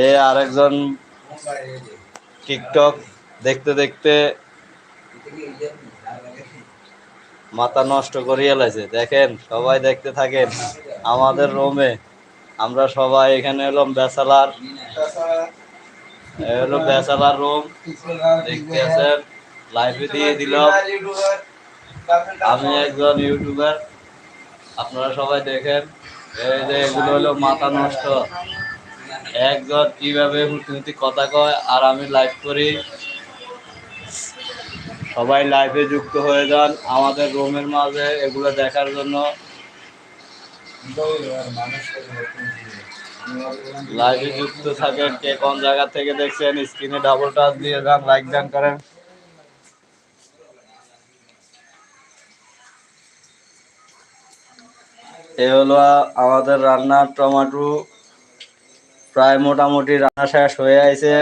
এ আরেকজন টিকটক দেখতে দেখতে মাথা নষ্ট করিয়ে লাইছে। দেখেন, সবাই দেখতে থাকেন আমাদের রুমে। আমরা সবাই এখানে এলাম ব্যাচেলার, হলো ব্যাচেলার রুম। দেখতে আছেন, লাইভে দিয়ে দিলাম। আমি একজন ইউটিউবার, আপনারা সবাই দেখেন। এই যে এগুলো হলো মাথা নষ্ট। একজন কিভাবে হুতি কথা কয় আর আমি লাইভ করি। সবাই লাইভে যুক্ত হয়ে যান আমাদের রুমের মাঝে এগুলো দেখার জন্য। লাইভে যুক্ত থাকেন, কে কোন জায়গা থেকে দেখছেন স্ক্রিনে ডাবল টাচ দিয়ে যান, লাইক দান করেন। এ হলো আমাদের রান্নার টমেটো, প্রায় মোটামুটি রান্না শেষ হয়ে আছে।